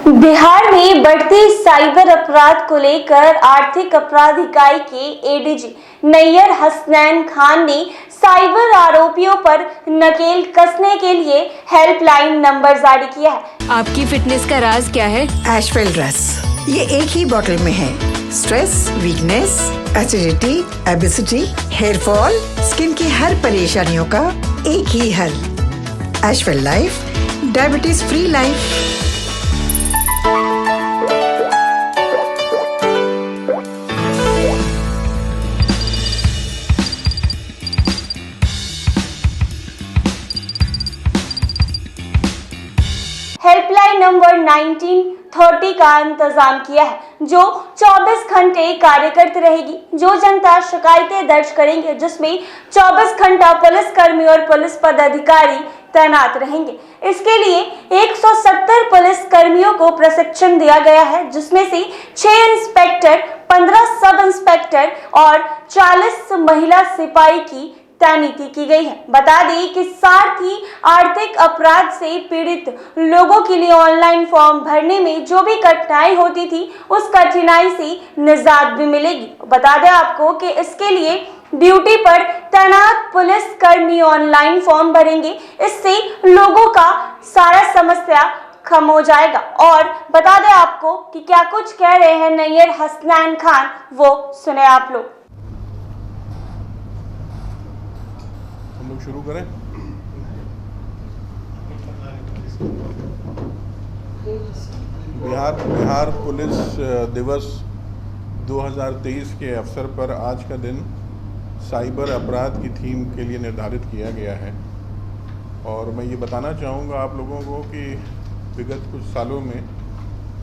बिहार में बढ़ते साइबर अपराध को लेकर आर्थिक अपराध इकाई के एडीजी नैयर हसनैन खान ने साइबर आरोपियों पर नकेल कसने के लिए हेल्पलाइन नंबर जारी किया है। आपकी फिटनेस का राज क्या है? एशवेल रस, ये एक ही बोतल में है। Stress, weakness, acidity, obesity, hair fall, skin की हर परेशानियों का एक ही हल। एशवेल life, diabetes free life. Helpline number 1930 का इंतजाम किया है जो 24 घंटे कार्य करती रहेगी। जो जनता शिकायतें दर्ज करेंगे जिसमें 24 घंटा पुलिस कर्मी और पुलिस पदाधिकारी तैनात रहेंगे। इसके लिए 170 पुलिस कर्मियों को प्रशिक्षण दिया गया है, जिसमें से 6 इंस्पेक्टर, 15 सब इंस्पेक्टर और 40 महिला सिपाही की तैनाती की गई है। बता दें कि साथ ही आर्थिक अपराध से पीड़ित लोगों के लिए ऑनलाइन फॉर्म भरने में जो भी कठिनाई होती थी उस कठिनाई से निजात भी मिलेगी। बता दें आपको कि इसके लिए ड्यूटी पर तैनात पुलिस कर्मी ऑनलाइन फॉर्म भरेंगे। इससे लोगों का सारा समस्या खत्म हो जाएगा। और बता दें आपको कि क्या कुछ कह रहे हैं नैयर हसनैन खान, वो सुने आप लोग। हम लोग शुरू करें। बिहार पुलिस दिवस 2023 के अवसर पर आज का दिन साइबर अपराध की थीम के लिए निर्धारित किया गया है। और मैं ये बताना चाहूँगा आप लोगों को कि विगत कुछ सालों में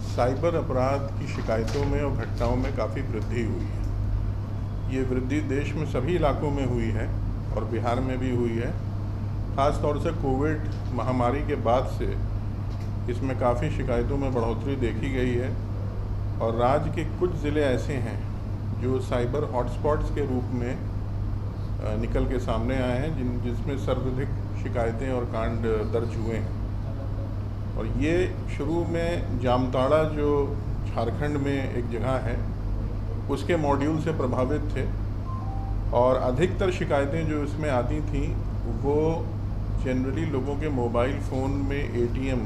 साइबर अपराध की शिकायतों में और घटनाओं में काफ़ी वृद्धि हुई है। ये वृद्धि देश में सभी इलाकों में हुई है और बिहार में भी हुई है। ख़ास तौर से कोविड महामारी के बाद से इसमें काफ़ी शिकायतों में बढ़ोतरी देखी गई है और राज्य के कुछ ज़िले ऐसे हैं जो साइबर हॉटस्पॉट्स के रूप में निकल के सामने आए हैं, जिसमें सर्वाधिक शिकायतें और कांड दर्ज हुए हैं। और ये शुरू में जामताड़ा जो झारखंड में एक जगह है उसके मॉड्यूल से प्रभावित थे और अधिकतर शिकायतें जो इसमें आती थीं वो जनरली लोगों के मोबाइल फ़ोन में एटीएम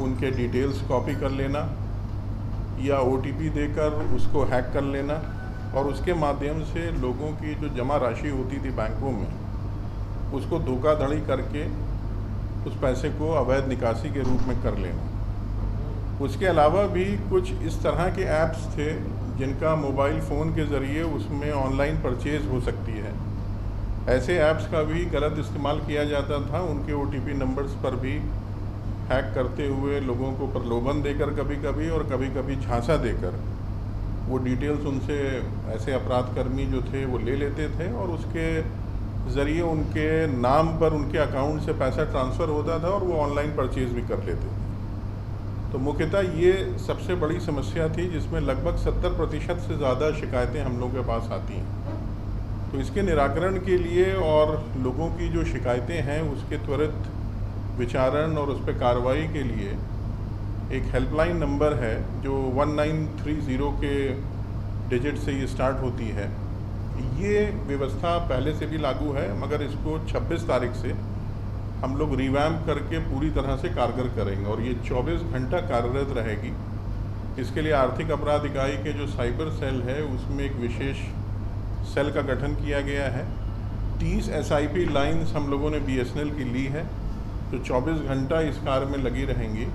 उनके डिटेल्स कॉपी कर लेना या ओटीपी देकर उसको हैक कर लेना और उसके माध्यम से लोगों की जो जमा राशि होती थी बैंकों में उसको धोखाधड़ी करके उस पैसे को अवैध निकासी के रूप में कर लेना। उसके अलावा भी कुछ इस तरह के ऐप्स थे जिनका मोबाइल फ़ोन के ज़रिए उसमें ऑनलाइन परचेज़ हो सकती है। ऐसे ऐप्स का भी गलत इस्तेमाल किया जाता था। उनके ओटीपी नंबर्स पर भी हैक करते हुए लोगों को प्रलोभन देकर कभी कभी और कभी कभी झांसा देकर वो डिटेल्स उनसे ऐसे अपराधकर्मी जो थे वो ले लेते थे और उसके ज़रिए उनके नाम पर उनके अकाउंट से पैसा ट्रांसफ़र होता था और वो ऑनलाइन परचेज़ भी कर लेते थे। तो मुख्यतः ये सबसे बड़ी समस्या थी जिसमें लगभग 70% से ज़्यादा शिकायतें हम लोगों के पास आती हैं। तो इसके निराकरण के लिए और लोगों की जो शिकायतें हैं उसके त्वरित विचारण और उस पर कार्रवाई के लिए एक हेल्पलाइन नंबर है जो 1930 के डिजिट से ये स्टार्ट होती है। ये व्यवस्था पहले से भी लागू है मगर इसको 26 तारीख से हम लोग रिवैम्प करके पूरी तरह से कारगर करेंगे और ये 24 घंटा कार्यरत रहेगी। इसके लिए आर्थिक अपराध इकाई के जो साइबर सेल है उसमें एक विशेष सेल का गठन किया गया है। 30 SIP लाइन्स हम लोगों ने BSNL की ली है जो 24 घंटा इस कार्य में लगी रहेंगी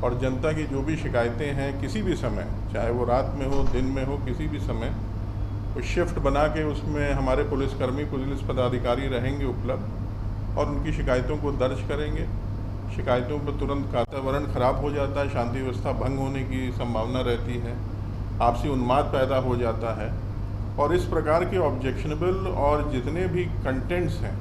और जनता की जो भी शिकायतें हैं किसी भी समय, चाहे वो रात में हो दिन में हो, किसी भी समय वो शिफ्ट बना के उसमें हमारे पुलिसकर्मी पुलिस पदाधिकारी रहेंगे उपलब्ध और उनकी शिकायतों को दर्ज करेंगे। शिकायतों पर तुरंत वातावरण खराब हो जाता है, शांति व्यवस्था भंग होने की संभावना रहती है, आपसी उन्माद पैदा हो जाता है और इस प्रकार के ऑब्जेक्शनेबल और जितने भी कंटेंट्स हैं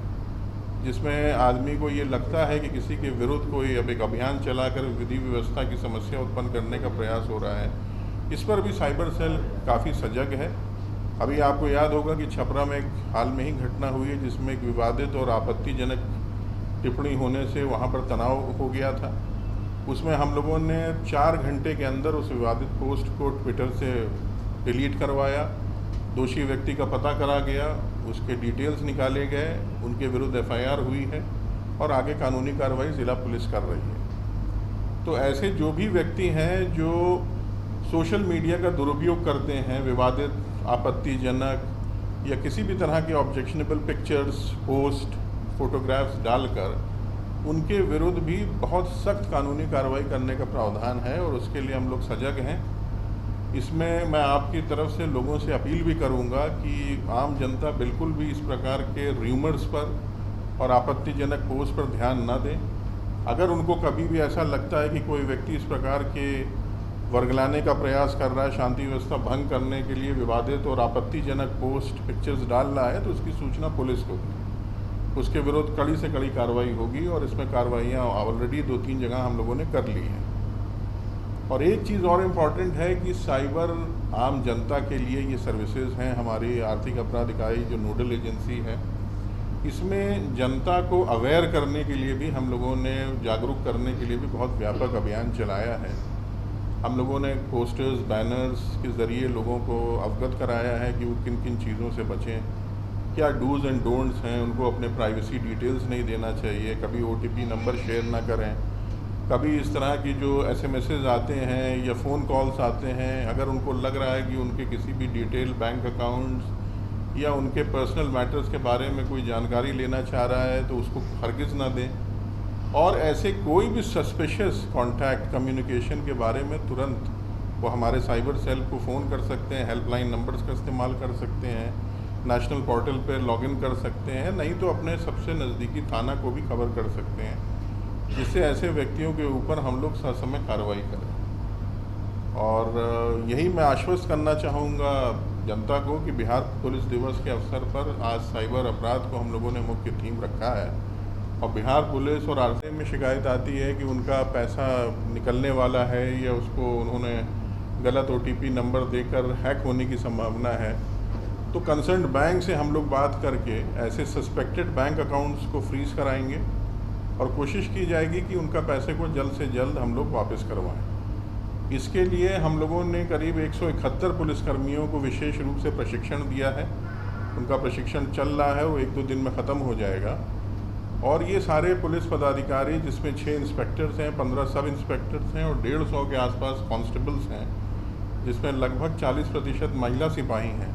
जिसमें आदमी को ये लगता है कि किसी के विरुद्ध कोई अब एक अभियान चलाकर विधि व्यवस्था की समस्या उत्पन्न करने का प्रयास हो रहा है, इस पर भी साइबर सेल काफ़ी सजग है। अभी आपको याद होगा कि छपरा में एक हाल में ही घटना हुई है जिसमें एक विवादित और आपत्तिजनक टिप्पणी होने से वहाँ पर तनाव हो गया था। उसमें हम लोगों ने 4 घंटे के अंदर उस विवादित पोस्ट को ट्विटर से डिलीट करवाया, दोषी व्यक्ति का पता करा गया, उसके डिटेल्स निकाले गए, उनके विरुद्ध एफआईआर हुई है और आगे कानूनी कार्रवाई ज़िला पुलिस कर रही है। तो ऐसे जो भी व्यक्ति हैं जो सोशल मीडिया का दुरुपयोग करते हैं, विवादित, आपत्तिजनक या किसी भी तरह के ऑब्जेक्शनेबल पिक्चर्स, पोस्ट, फोटोग्राफ्स डालकर, उनके विरुद्ध भी बहुत सख्त कानूनी कार्रवाई करने का प्रावधान है और उसके लिए हम लोग सजग हैं। इसमें मैं आपकी तरफ से लोगों से अपील भी करूंगा कि आम जनता बिल्कुल भी इस प्रकार के र्यूमर्स पर और आपत्तिजनक पोस्ट पर ध्यान न दें। अगर उनको कभी भी ऐसा लगता है कि कोई व्यक्ति इस प्रकार के वर्गलाने का प्रयास कर रहा है, शांति व्यवस्था भंग करने के लिए विवादित और आपत्तिजनक पोस्ट, पिक्चर्स डाल रहा है, तो उसकी सूचना पुलिस को दी। उसके विरुद्ध कड़ी से कड़ी कार्रवाई होगी और इसमें कार्रवाइयाँ ऑलरेडी 2-3 जगह हम लोगों ने कर ली हैं। और एक चीज़ और इम्पॉर्टेंट है कि साइबर आम जनता के लिए ये सर्विसेज हैं। हमारी आर्थिक अपराध इकाई जो नोडल एजेंसी है, इसमें जनता को अवेयर करने के लिए भी हम लोगों ने, जागरूक करने के लिए भी बहुत व्यापक अभियान चलाया है। हम लोगों ने पोस्टर्स, बैनर्स के ज़रिए लोगों को अवगत कराया है कि वो किन किन चीज़ों से बचें, क्या डूज़ एंड डोंट्स हैं, उनको अपने प्राइवेसी डिटेल्स नहीं देना चाहिए, कभी OTP नंबर शेयर ना करें, कभी इस तरह की जो SMSs आते हैं या फ़ोन कॉल्स आते हैं, अगर उनको लग रहा है कि उनके किसी भी डिटेल, बैंक अकाउंट्स या उनके पर्सनल मैटर्स के बारे में कोई जानकारी लेना चाह रहा है तो उसको हरगिज़ ना दें। और ऐसे कोई भी सस्पिशियस कॉन्टैक्ट, कम्युनिकेशन के बारे में तुरंत वो हमारे साइबर सेल को फ़ोन कर सकते हैं, हेल्पलाइन नंबर्स का इस्तेमाल कर सकते हैं, नेशनल पोर्टल पर लॉगिन कर सकते हैं, नहीं तो अपने सबसे नज़दीकी थाना को भी खबर कर सकते हैं, जिससे ऐसे व्यक्तियों के ऊपर हम लोग ससमय कार्रवाई करें। और यही मैं आश्वस्त करना चाहूँगा जनता को कि बिहार पुलिस दिवस के अवसर पर आज साइबर अपराध को हम लोगों ने मुख्य थीम रखा है। और बिहार पुलिस और आरटीआई में शिकायत आती है कि उनका पैसा निकलने वाला है या उसको उन्होंने गलत OTP नंबर देकर हैक होने की संभावना है, तो कंसर्न्ड बैंक से हम लोग बात करके ऐसे सस्पेक्टेड बैंक अकाउंट्स को फ्रीज़ कराएंगे और कोशिश की जाएगी कि उनका पैसे को जल्द से जल्द हम लोग वापस करवाएं। इसके लिए हम लोगों ने करीब 171 पुलिसकर्मियों को विशेष रूप से प्रशिक्षण दिया है। उनका प्रशिक्षण चल रहा है, वो 1-2 दिन में ख़त्म हो जाएगा। और ये सारे पुलिस पदाधिकारी, जिसमें 6 इंस्पेक्टर्स हैं, 15 सब इंस्पेक्टर्स हैं और 150 के आसपास कांस्टेबल्स हैं, जिसमें लगभग 40% महिला सिपाही हैं,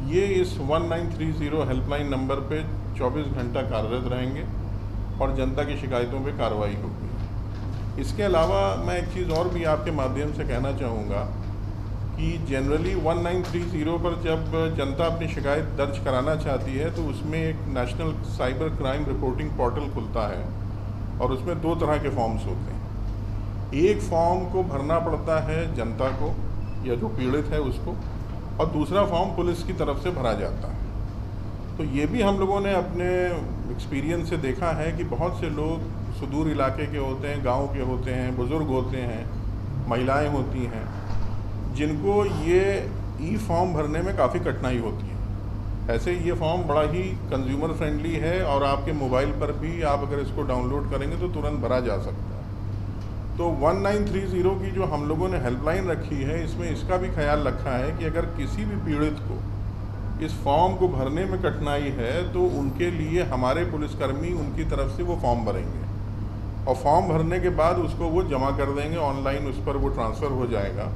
ये इस 1930 हेल्पलाइन नंबर पे 24 घंटा कार्यरत रहेंगे और जनता की शिकायतों पे कार्रवाई होगी। इसके अलावा मैं एक चीज़ और भी आपके माध्यम से कहना चाहूँगा कि जनरली 1930 पर जब जनता अपनी शिकायत दर्ज कराना चाहती है तो उसमें एक national cyber crime reporting portal खुलता है और उसमें 2 तरह के फॉर्म्स होते हैं। एक फॉर्म को भरना पड़ता है जनता को या जो पीड़ित है उसको, और दूसरा फॉर्म पुलिस की तरफ से भरा जाता है। तो ये भी हम लोगों ने अपने एक्सपीरियंस से देखा है कि बहुत से लोग सुदूर इलाके के होते हैं, गांव के होते हैं, बुज़ुर्ग होते हैं, महिलाएं होती हैं, जिनको ये ई-फॉर्म भरने में काफ़ी कठिनाई होती है। ऐसे ये फॉर्म बड़ा ही कंज्यूमर फ्रेंडली है और आपके मोबाइल पर भी आप अगर इसको डाउनलोड करेंगे तो तुरंत भरा जा सकता है। तो 1930 की जो हम लोगों ने हेल्पलाइन रखी है, इसमें इसका भी ख्याल रखा है कि अगर किसी भी पीड़ित को इस फॉर्म को भरने में कठिनाई है तो उनके लिए हमारे पुलिसकर्मी उनकी तरफ से वो फॉर्म भरेंगे और फॉर्म भरने के बाद उसको वो जमा कर देंगे ऑनलाइन, उस पर वो ट्रांसफ़र हो जाएगा।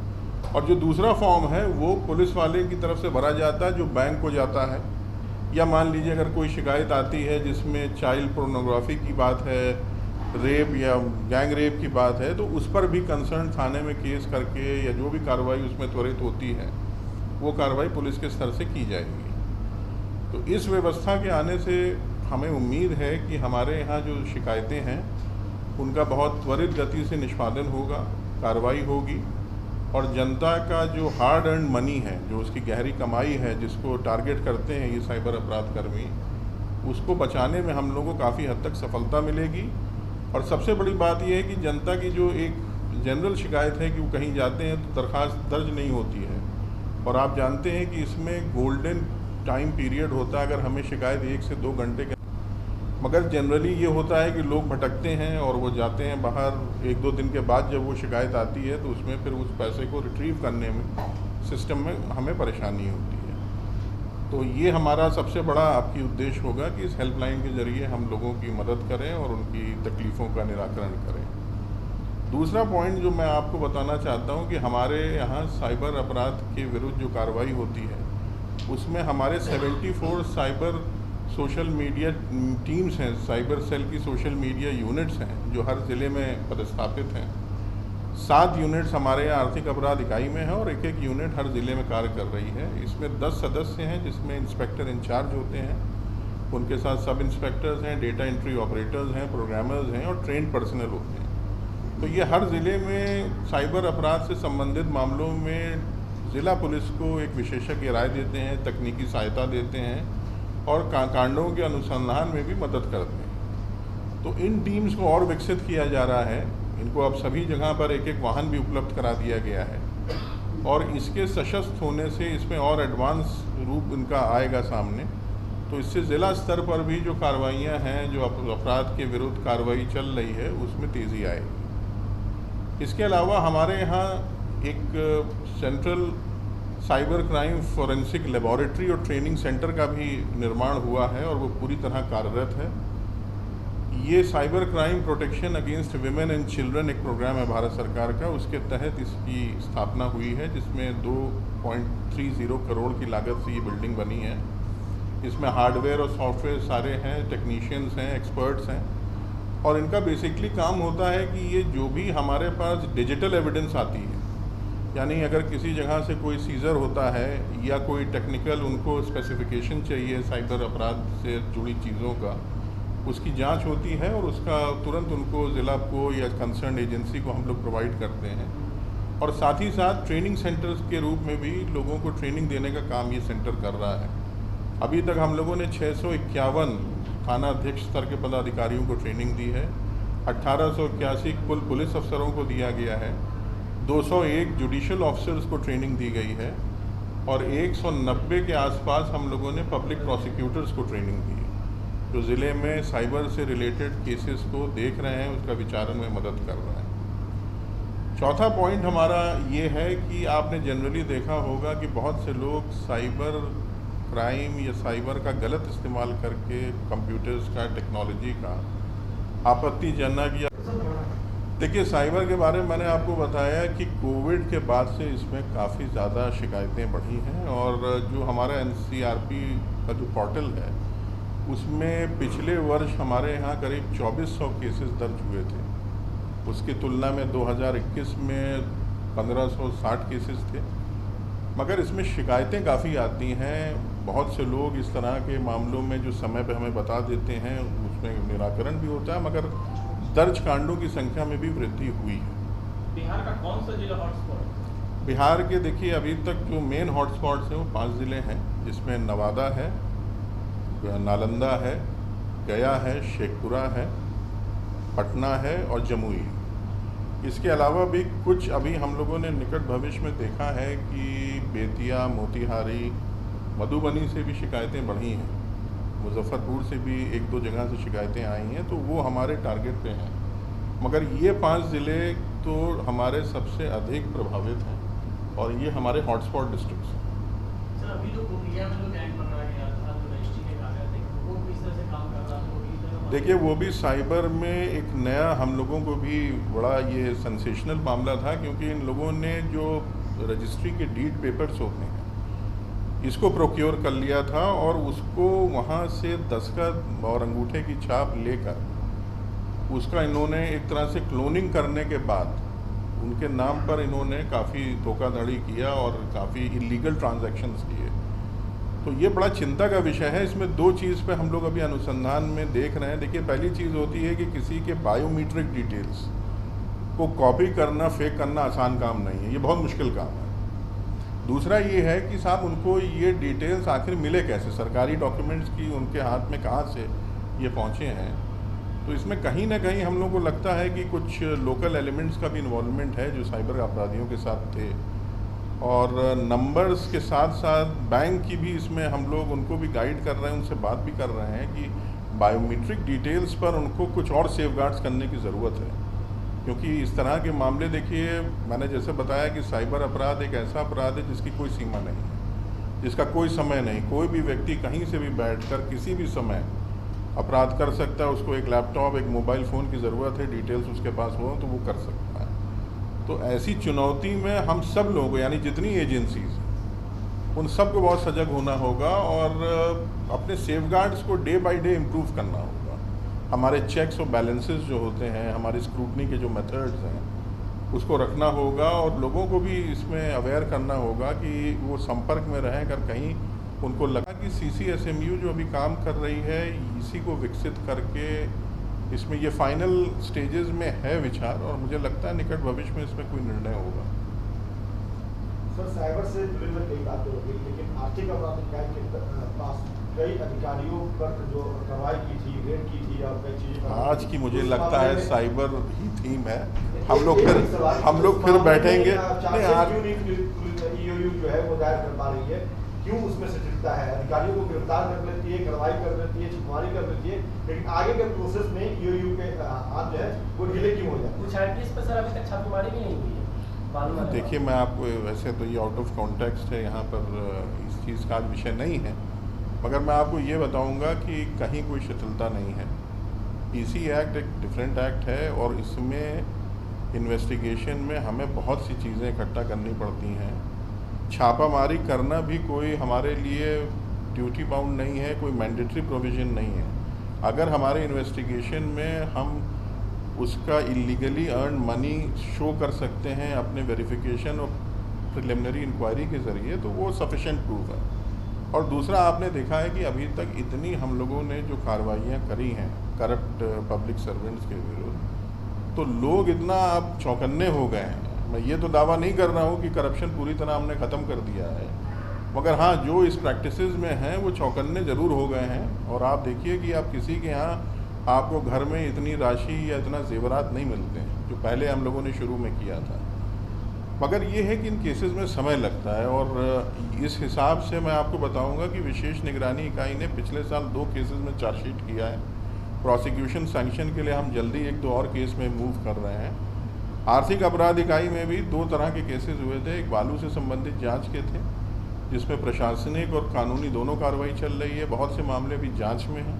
और जो दूसरा फॉर्म है वो पुलिस वाले की तरफ से भरा जाता है जो बैंक को जाता है। या मान लीजिए अगर कोई शिकायत आती है जिसमें चाइल्ड पोर्नोग्राफी की बात है, रेप या गैंग रेप की बात है, तो उस पर भी कंसर्न थाने में केस करके या जो भी कार्रवाई उसमें त्वरित होती है वो कार्रवाई पुलिस के स्तर से की जाएगी। तो इस व्यवस्था के आने से हमें उम्मीद है कि हमारे यहाँ जो शिकायतें हैं उनका बहुत त्वरित गति से निष्पादन होगा, कार्रवाई होगी और जनता का जो हार्ड अर्न मनी है, जो उसकी गहरी कमाई है, जिसको टारगेट करते हैं ये साइबर अपराध कर्मी, उसको बचाने में हम लोगों को काफ़ी हद तक सफलता मिलेगी। और सबसे बड़ी बात यह है कि जनता की जो एक जनरल शिकायत है कि वो कहीं जाते हैं तो दरख्वास्त दर्ज नहीं होती है और आप जानते हैं कि इसमें गोल्डन टाइम पीरियड होता है। अगर हमें शिकायत 1 से 2 घंटे के मगर जनरली ये होता है कि लोग भटकते हैं और वो जाते हैं बाहर, 1-2 दिन के बाद जब वो शिकायत आती है तो उसमें फिर उस पैसे को रिट्रीव करने में सिस्टम में हमें परेशानी होती है। तो ये हमारा सबसे बड़ा आपकी उद्देश्य होगा कि इस हेल्पलाइन के ज़रिए हम लोगों की मदद करें और उनकी तकलीफ़ों का निराकरण करें। दूसरा पॉइंट जो मैं आपको बताना चाहता हूँ कि हमारे यहाँ साइबर अपराध के विरुद्ध जो कार्रवाई होती है उसमें हमारे 74 साइबर सोशल मीडिया टीम्स हैं, साइबर सेल की सोशल मीडिया यूनिट्स हैं जो हर ज़िले में पदस्थापित हैं। 7 यूनिट्स हमारे यहाँ आर्थिक अपराध इकाई में है और एक यूनिट हर ज़िले में कार्य कर रही है। इसमें 10 सदस्य हैं जिसमें इंस्पेक्टर इंचार्ज होते हैं, उनके साथ सब इंस्पेक्टर्स हैं, डेटा एंट्री ऑपरेटर्स हैं, प्रोग्रामर्स हैं और ट्रेंड पर्सनल होते हैं। तो ये हर ज़िले में साइबर अपराध से संबंधित मामलों में ज़िला पुलिस को एक विशेषज्ञ राय देते हैं, तकनीकी सहायता देते हैं और कांडों के अनुसंधान में भी मदद करते हैं। तो इन टीम्स को और विकसित किया जा रहा है। इनको अब सभी जगह पर एक वाहन भी उपलब्ध करा दिया गया है और इसके सशक्त होने से इसमें और एडवांस रूप इनका आएगा सामने। तो इससे ज़िला स्तर पर भी जो कार्रवाइयाँ हैं, जो अपराध के विरुद्ध कार्रवाई चल रही है, उसमें तेज़ी आएगी। इसके अलावा हमारे यहाँ एक central cyber crime forensic laboratory और ट्रेनिंग सेंटर का भी निर्माण हुआ है और वो पूरी तरह कार्यरत है। ये cyber crime protection against women and children एक प्रोग्राम है भारत सरकार का, उसके तहत इसकी स्थापना हुई है जिसमें 2.30 करोड़ की लागत से ये बिल्डिंग बनी है। इसमें हार्डवेयर और सॉफ्टवेयर सारे हैं, टेक्नीशियंस हैं, एक्सपर्ट्स हैं और इनका बेसिकली काम होता है कि ये जो भी हमारे पास डिजिटल एविडेंस आती है, यानी अगर किसी जगह से कोई सीज़र होता है या कोई टेक्निकल उनको स्पेसिफिकेशन चाहिए साइबर अपराध से जुड़ी चीज़ों का, उसकी जांच होती है और उसका तुरंत उनको ज़िला को या कंसर्न एजेंसी को हम लोग प्रोवाइड करते हैं। और साथ ही साथ ट्रेनिंग सेंटर्स के रूप में भी लोगों को ट्रेनिंग देने का काम ये सेंटर कर रहा है। अभी तक हम लोगों ने 651 थाना अध्यक्ष स्तर के पदाधिकारियों को ट्रेनिंग दी है, 1881 कुल पुलिस अफसरों को दिया गया है, 201 जुडिशल ऑफिसर्स को ट्रेनिंग दी गई है और 190 के आसपास हम लोगों ने पब्लिक प्रोसिक्यूटर्स को ट्रेनिंग दी है जो ज़िले में साइबर से रिलेटेड केसेस को देख रहे हैं, उसका विचारण में मदद कर रहे हैं। चौथा पॉइंट हमारा ये है कि आपने जनरली देखा होगा कि बहुत से लोग साइबर क्राइम या साइबर का गलत इस्तेमाल करके कंप्यूटर्स का, टेक्नोलॉजी का आपत्तिजनक या देखिए साइबर के बारे में मैंने आपको बताया कि कोविड के बाद से इसमें काफ़ी ज़्यादा शिकायतें बढ़ी हैं और जो हमारा NCRP का जो पोर्टल है उसमें पिछले वर्ष हमारे यहाँ करीब 2400 केसेस दर्ज हुए थे। उसकी तुलना में 2021 में 1560 केसेस थे। मगर इसमें शिकायतें काफ़ी आती हैं। बहुत से लोग इस तरह के मामलों में जो समय पे हमें बता देते हैं उसमें निराकरण भी होता है, मगर दर्ज कांडों की संख्या में भी वृद्धि हुई है। बिहार का कौन सा जिला हॉटस्पॉट? बिहार के देखिए अभी तक जो मेन हॉटस्पॉट्स हैं वो 5 ज़िले हैं, जिसमें नवादा है, नालंदा है, गया है, शेखपुरा है, पटना है और जमुई है। इसके अलावा भी कुछ अभी हम लोगों ने निकट भविष्य में देखा है कि बेतिया, मोतिहारी, मधुबनी से भी शिकायतें बढ़ी हैं, मुजफ्फरपुर से भी 1-2 जगह से शिकायतें आई हैं, तो वो हमारे टारगेट पे हैं। मगर ये 5 ज़िले तो हमारे सबसे अधिक प्रभावित हैं और ये हमारे हॉटस्पॉट डिस्ट्रिक्ट्स हैं। सर अभी तो गोंदिया में जो गैंग पकड़ा गया था, जो रजिस्ट्री के कागज थे, वो किस तरह से काम कर रहा था? देखिए वो भी साइबर में एक नया हम लोगों को भी बड़ा ये सेंसेशनल मामला था, क्योंकि इन लोगों ने जो रजिस्ट्री के डीड पेपर्स होते हैं इसको प्रोक्योर कर लिया था और उसको वहाँ से दस्तखत और अंगूठे की छाप लेकर उसका इन्होंने एक तरह से क्लोनिंग करने के बाद उनके नाम पर इन्होंने काफ़ी धोखाधड़ी किया और काफ़ी इलीगल ट्रांजैक्शंस किए। तो ये बड़ा चिंता का विषय है। इसमें 2 चीज़ पे हम लोग अभी अनुसंधान में देख रहे हैं। देखिए पहली चीज़ होती है कि किसी के बायोमीट्रिक डिटेल्स को कॉपी करना, फेक करना आसान काम नहीं है, ये बहुत मुश्किल काम है। दूसरा ये है कि साहब उनको ये डिटेल्स आखिर मिले कैसे, सरकारी डॉक्यूमेंट्स की उनके हाथ में कहाँ से ये पहुँचे हैं। तो इसमें कहीं ना कहीं हम लोग को लगता है कि कुछ लोकल एलिमेंट्स का भी इन्वॉल्वमेंट है जो साइबर अपराधियों के साथ थे। और नंबर्स के साथ साथ बैंक की भी इसमें हम लोग उनको भी गाइड कर रहे हैं, उनसे बात भी कर रहे हैं कि बायोमेट्रिक डिटेल्स पर उनको कुछ और सेफगार्ड्स करने की ज़रूरत है, क्योंकि इस तरह के मामले देखिए मैंने जैसे बताया कि साइबर अपराध एक ऐसा अपराध है जिसकी कोई सीमा नहीं है, जिसका कोई समय नहीं, कोई भी व्यक्ति कहीं से भी बैठकर किसी भी समय अपराध कर सकता है। उसको एक लैपटॉप, एक मोबाइल फ़ोन की ज़रूरत है, डिटेल्स उसके पास हो तो वो कर सकता है। तो ऐसी चुनौती में हम सब लोगों को, यानी जितनी एजेंसीज उन सब को बहुत सजग होना होगा और अपने सेफगार्ड्स को डे बाय डे इम्प्रूव करना होगा। हमारे चेक्स और बैलेंसेस जो होते हैं, हमारी स्क्रूटनी के जो मेथड्स हैं उसको रखना होगा और लोगों को भी इसमें अवेयर करना होगा कि वो संपर्क में रहें। अगर कहीं उनको लगा कि CCSMU जो अभी काम कर रही है इसी को विकसित करके इसमें ये फाइनल स्टेजेस में है विचार, और मुझे लगता है निकट भविष्य में इसमें कोई निर्णय होगा। सर, साइबर से जुड़े हुए कई बातें हो गई, लेकिन आर्थिक अपराध इकाई के पास कई अधिकारियों पर जो कार्रवाई की थी, रेड की थी और कई चीजें आज की मुझे लगता है साइबर ही थीम है। हम लोग फिर बैठेंगे। EOU जो है वो दायर कर पा रही है, क्यों उसमें सटीकता है? अधिकारियों को गिरफ्तार कर लेती है, कार्रवाई कर लेती है, छुपवारी कर लेती है, लेकिन आगे के प्रोसेस में EOU के हाथ जो है वो ढीले क्यों हो जाए? कुछ एटलीस्ट पर सर अभी तक छापेमारी भी नहीं हुई है। देखिए, मैं आपको वैसे तो ये आउट ऑफ कॉन्टेक्स्ट है, यहाँ पर इस चीज़ का विषय नहीं है, मगर मैं आपको ये बताऊंगा कि कहीं कोई शिथिलता नहीं है। PC एक्ट एक डिफरेंट एक्ट है और इसमें इन्वेस्टिगेशन में हमें बहुत सी चीज़ें इकट्ठा करनी पड़ती हैं। छापामारी करना भी कोई हमारे लिए ड्यूटी बाउंड नहीं है, कोई मैंडेटरी प्रोविज़न नहीं है। अगर हमारे इन्वेस्टिगेशन में हम उसका इलीगली अर्न मनी शो कर सकते हैं अपने वेरिफिकेशन और प्रिलिमिनरी इंक्वायरी के ज़रिए, तो वो सफिशेंट प्रूफ है। और दूसरा, आपने देखा है कि अभी तक इतनी हम लोगों ने जो कार्रवाइयाँ करी हैं करप्ट पब्लिक सर्वेंट्स के विरुद्ध, तो लोग इतना अब चौकन्ने हो गए हैं। मैं ये तो दावा नहीं कर रहा हूँ कि करप्शन पूरी तरह हमने ख़त्म कर दिया है, मगर हाँ, जो इस प्रैक्टिसेस में हैं वो चौकन्ने ज़रूर हो गए हैं। और आप देखिए कि आप किसी के यहाँ आपको घर में इतनी राशि या इतना जेवरात नहीं मिलते हैं जो पहले हम लोगों ने शुरू में किया था। मगर ये है कि इन केसेस में समय लगता है, और इस हिसाब से मैं आपको बताऊंगा कि विशेष निगरानी इकाई ने पिछले साल 2 केसेस में चार्जशीट किया है। प्रोसिक्यूशन सैंक्शन के लिए हम जल्दी 1-2 और केस में मूव कर रहे हैं। आर्थिक अपराध इकाई में भी 2 तरह के केसेस हुए थे। एक बालू से संबंधित जाँच के थे जिसमें प्रशासनिक और कानूनी दोनों कार्रवाई चल रही है। बहुत से मामले भी जाँच में हैं,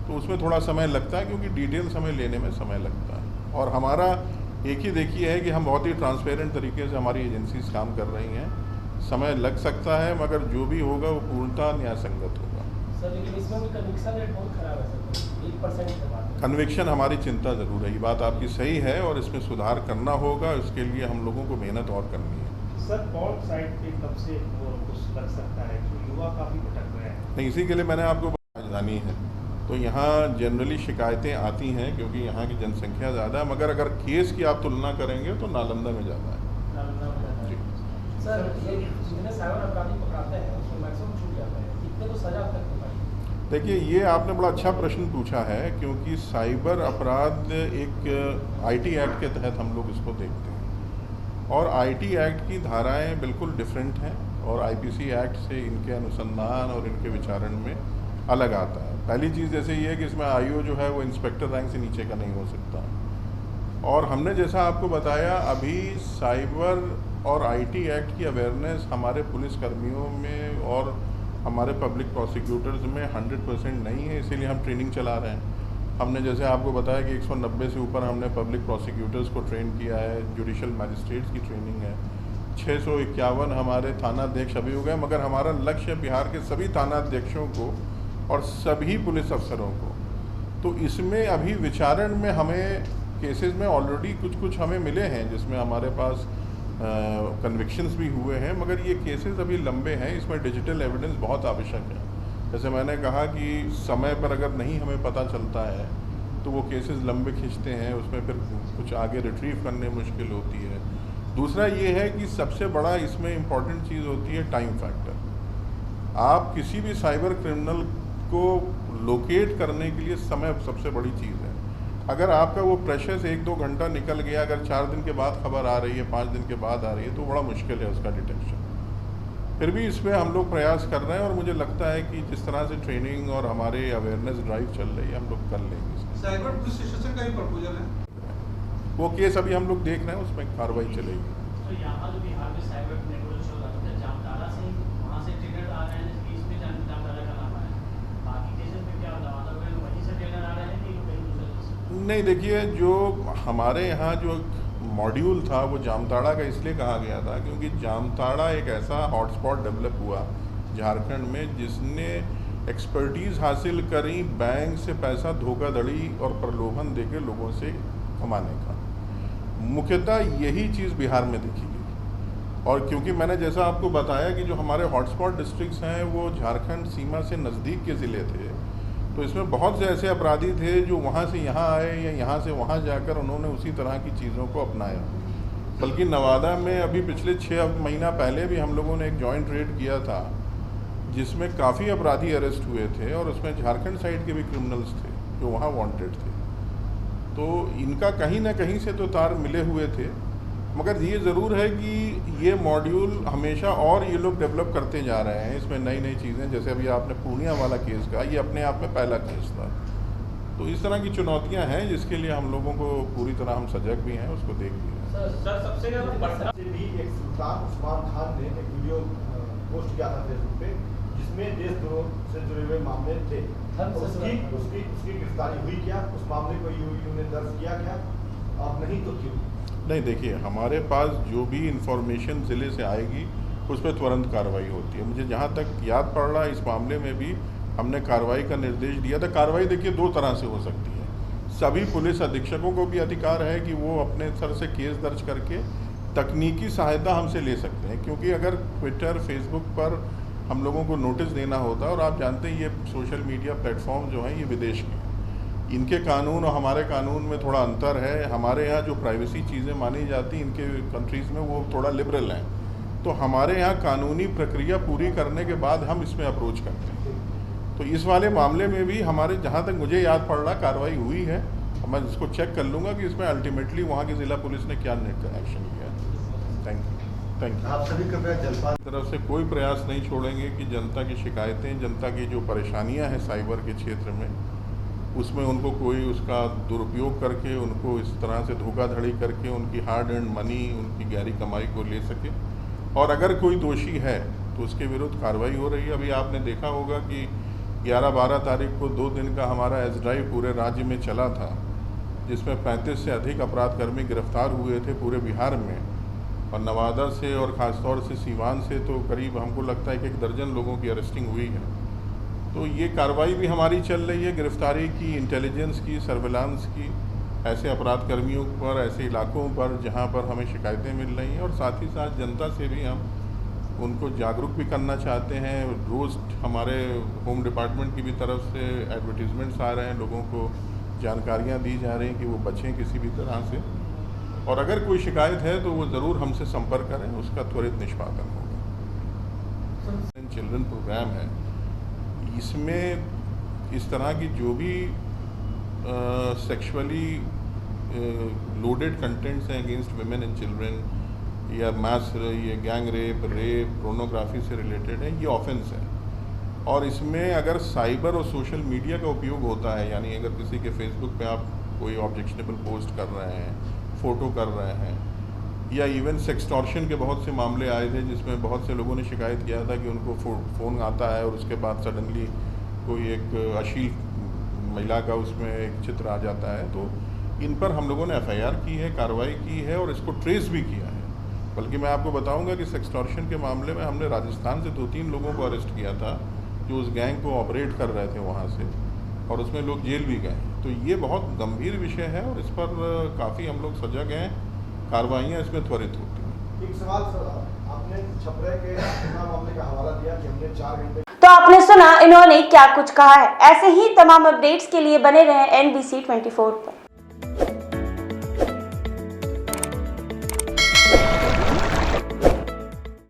तो उसमें थोड़ा समय लगता है क्योंकि डिटेल्स हमें लेने में समय लगता है। और हमारा एक ही देखिए है कि हम बहुत ही ट्रांसपेरेंट तरीके से हमारी एजेंसीज काम कर रही हैं। समय लग सकता है, मगर जो भी होगा वो पूर्णतः न्यायसंगत होगा। सर, लेकिन इसमें भी कन्विक्शन रेट बहुत खराब है सर, 1% के बाद। कन्विक्शन हमारी चिंता ज़रूर है, ये बात आपकी सही है, और इसमें सुधार करना होगा। इसके लिए हम लोगों को मेहनत और करनी है। सर, कौन साइड पे कब से वो कुछ लग सकता है कि युवा काफ़ी भटक रहे हैं? नहीं, इसी के लिए मैंने आपको राजधानी है, तो यहाँ जनरली शिकायतें आती हैं क्योंकि यहाँ की जनसंख्या ज़्यादा है, मगर अगर केस की आप तुलना करेंगे तो नालंदा में ज़्यादा है। जी सर, ये जितने साइबर अपराधी पकड़ाते हैं उसमें मैक्सिमम छूट जाता है, कितने को सजा तक हो पाई? देखिए, ये आपने बड़ा अच्छा प्रश्न पूछा है, क्योंकि साइबर अपराध एक IT एक्ट के तहत हम लोग इसको देखते हैं, और IT एक्ट की धाराएं बिल्कुल डिफरेंट हैं और IPC एक्ट से इनके अनुसंधान और इनके विचारण में अलग आता है। पहली चीज़ जैसे ये है कि इसमें IO जो है वो इंस्पेक्टर रैंक से नीचे का नहीं हो सकता, और हमने जैसा आपको बताया अभी साइबर और IT एक्ट की अवेयरनेस हमारे पुलिस कर्मियों में और हमारे पब्लिक प्रोसिक्यूटर्स में 100% नहीं है, इसीलिए हम ट्रेनिंग चला रहे हैं। हमने जैसे आपको बताया कि 190 से ऊपर हमने पब्लिक प्रोसिक्यूटर्स को ट्रेन किया है, जुडिशल मैजिस्ट्रेट्स की ट्रेनिंग है, 651 हमारे थानाध्यक्ष अभी हो गए, मगर हमारा लक्ष्य बिहार के सभी थानाध्यक्षों को और सभी पुलिस अफसरों को। तो इसमें अभी विचारण में हमें केसेस में ऑलरेडी कुछ हमें मिले हैं जिसमें हमारे पास कन्विक्शंस भी हुए हैं, मगर ये केसेस अभी लंबे हैं। इसमें डिजिटल एविडेंस बहुत आवश्यक है। जैसे मैंने कहा कि समय पर अगर नहीं हमें पता चलता है तो वो केसेस लंबे खींचते हैं, उसमें फिर कुछ आगे रिट्रीव करने मुश्किल होती है। दूसरा ये है कि सबसे बड़ा इसमें इम्पॉर्टेंट चीज़ होती है टाइम फैक्टर। आप किसी भी साइबर क्रिमिनल को लोकेट करने के लिए समय सबसे बड़ी चीज़ है। अगर आपका वो प्रेशर 1-2 घंटा निकल गया, अगर 4 दिन के बाद खबर आ रही है, 5 दिन के बाद आ रही है, तो बड़ा मुश्किल है उसका डिटेक्शन। फिर भी इस पर हम लोग प्रयास कर रहे हैं और मुझे लगता है कि जिस तरह से ट्रेनिंग और हमारे अवेयरनेस ड्राइव चल रही है हम लोग कर लेंगे इसको। साइबर पुलिस स्टेशन का ही प्रपोजल है, वो केस अभी हम लोग देख रहे हैं, उसमें कार्रवाई चलेगी। तो यहाँ जो बिहार में साइबर नेटवर्क चल रहा है जामताड़ा से वहाँ से ट्रेनर आ रहे हैं, इसमें जामताड़ा का नाम आया है, बाकी केसेस में क्या नवादा में वहीं से ट्रेनर आ रहे हैं कि कहीं दूसरे? नहीं, देखिए जो हमारे यहाँ जो मॉड्यूल था वो जामताड़ा का इसलिए कहा गया था क्योंकि जामताड़ा एक ऐसा हॉटस्पॉट डेवलप हुआ झारखंड में जिसने एक्सपर्टीज़ हासिल करी बैंक से पैसा धोखाधड़ी और प्रलोभन देके लोगों से कमाने का। मुख्यतः यही चीज़ बिहार में देखी गई और क्योंकि मैंने जैसा आपको बताया कि जो हमारे हॉटस्पॉट डिस्ट्रिक्ट्स हैं वो झारखंड सीमा से नज़दीक के ज़िले थे, तो इसमें बहुत से ऐसे अपराधी थे जो वहाँ से यहाँ आए या यहाँ से वहाँ जाकर उन्होंने उसी तरह की चीज़ों को अपनाया। बल्कि नवादा में अभी पिछले 6 महीना पहले भी हम लोगों ने एक जॉइंट रेड किया था जिसमें काफ़ी अपराधी अरेस्ट हुए थे और उसमें झारखंड साइड के भी क्रिमिनल्स थे जो वहाँ वांटेड थे। तो इनका कहीं ना कहीं से तो तार मिले हुए थे, मगर ये ज़रूर है कि ये मॉड्यूल हमेशा और ये लोग डेवलप करते जा रहे हैं, इसमें नई नई चीज़ें, जैसे अभी आपने पूर्णिया वाला केस कहा, ये अपने आप में पहला केस था। तो इस तरह की चुनौतियां हैं जिसके लिए हम लोगों को पूरी तरह हम सजग भी हैं, उसको देख भी रहे हैं। सर सबसे ज़्यादा पटना से भी एक सुल्तान उस्मान खान ने एक वीडियो पोस्ट किया था फेसबुक पे जिसमें देशद्रोह से जुड़े हुए मामले थे, उसकी गिरफ्तारी हुई क्या? उस मामले को यूयू ने दर्ज किया क्या और नहीं तो क्यों? नहीं, देखिए हमारे पास जो भी इंफॉर्मेशन ज़िले से आएगी उस पर तुरंत कार्रवाई होती है। मुझे जहाँ तक याद पड़ रहा है इस मामले में भी हमने कार्रवाई का निर्देश दिया था। कार्रवाई देखिए 2 तरह से हो सकती है। सभी पुलिस अधीक्षकों को भी अधिकार है कि वो अपने स्तर से केस दर्ज करके तकनीकी सहायता हमसे ले सकते हैं, क्योंकि अगर ट्विटर फेसबुक पर हम लोगों को नोटिस देना होता है, और आप जानते हैं ये सोशल मीडिया प्लेटफॉर्म जो हैं ये विदेश के हैं, इनके कानून और हमारे कानून में थोड़ा अंतर है। हमारे यहाँ जो प्राइवेसी चीज़ें मानी जाती हैं इनके कंट्रीज़ में वो थोड़ा लिबरल हैं, तो हमारे यहाँ कानूनी प्रक्रिया पूरी करने के बाद हम इसमें अप्रोच करते हैं। तो इस वाले मामले में भी हमारे जहाँ तक मुझे याद पड़ रहा कार्रवाई हुई है, मैं इसको चेक कर लूँगा कि इसमें अल्टीमेटली वहाँ की ज़िला पुलिस ने क्या एक्शन लिया है। Thank you. आप सभी कृपया जलपान तरफ से कोई प्रयास नहीं छोड़ेंगे कि जनता की शिकायतें, जनता की जो परेशानियाँ हैं साइबर के क्षेत्र में, उसमें उनको कोई उसका दुरुपयोग करके, उनको इस तरह से धोखाधड़ी करके उनकी हार्ड एंड मनी, उनकी गहरी कमाई को ले सके। और अगर कोई दोषी है तो उसके विरुद्ध कार्रवाई हो रही है। अभी आपने देखा होगा कि 11-12 तारीख को 2 दिन का हमारा एस ड्राइव पूरे राज्य में चला था, जिसमें 35 से अधिक अपराधकर्मी गिरफ्तार हुए थे पूरे बिहार में, और नवादा से और ख़ासतौर से सीवान से तो करीब हमको लगता है कि 1 दर्जन लोगों की अरेस्टिंग हुई है। तो ये कार्रवाई भी हमारी चल रही है, गिरफ्तारी की, इंटेलिजेंस की, सर्विलांस की, ऐसे अपराध कर्मियों पर, ऐसे इलाकों पर जहां पर हमें शिकायतें मिल रही हैं, और साथ ही साथ जनता से भी हम उनको जागरूक भी करना चाहते हैं। रोज़ हमारे होम डिपार्टमेंट की भी तरफ से एडवर्टीजमेंट्स आ रहे हैं, लोगों को जानकारियाँ दी जा रही हैं कि वो बचें किसी भी तरह से, और अगर कोई शिकायत है तो वो ज़रूर हमसे संपर्क करें, उसका त्वरित निष्पादन होगा। चिल्ड्रन प्रोग्राम है, इसमें इस तरह की जो भी सेक्सुअली लोडेड कंटेंट्स हैं अगेंस्ट विमेन एंड चिल्ड्रन, या मास, ये गैंग रेप, पोर्नोग्राफी से रिलेटेड है, ये ऑफेंस है। और इसमें अगर साइबर और सोशल मीडिया का उपयोग होता है, यानी अगर किसी के फेसबुक पे आप कोई ऑब्जेक्शनेबल पोस्ट कर रहे हैं, फ़ोटो कर रहे हैं, या इवन सेक्सटॉर्शन के बहुत से मामले आए थे जिसमें बहुत से लोगों ने शिकायत किया था कि उनको फ़ोन आता है और उसके बाद सडनली कोई एक अश्लील महिला का उसमें एक चित्र आ जाता है। तो इन पर हम लोगों ने FIR की है, कार्रवाई की है और इसको ट्रेस भी किया है। बल्कि मैं आपको बताऊंगा कि सेक्सटॉर्शन के मामले में हमने राजस्थान से 2-3 लोगों को अरेस्ट किया था जो उस गैंग को ऑपरेट कर रहे थे वहाँ से, और उसमें लोग जेल भी गए। तो ये बहुत गंभीर विषय है और इस पर काफ़ी हम लोग सजग हैं, कार्रवाइयाँ इसमें त्वरित होती हैं। एक सवाल सर, आपने छपरे के मामले का हवाला दिया कि हमने 4 घंटे। तो आपने सुना इन्होंने क्या कुछ कहा है। ऐसे ही तमाम अपडेट्स के लिए बने रहें NBC 24 पर।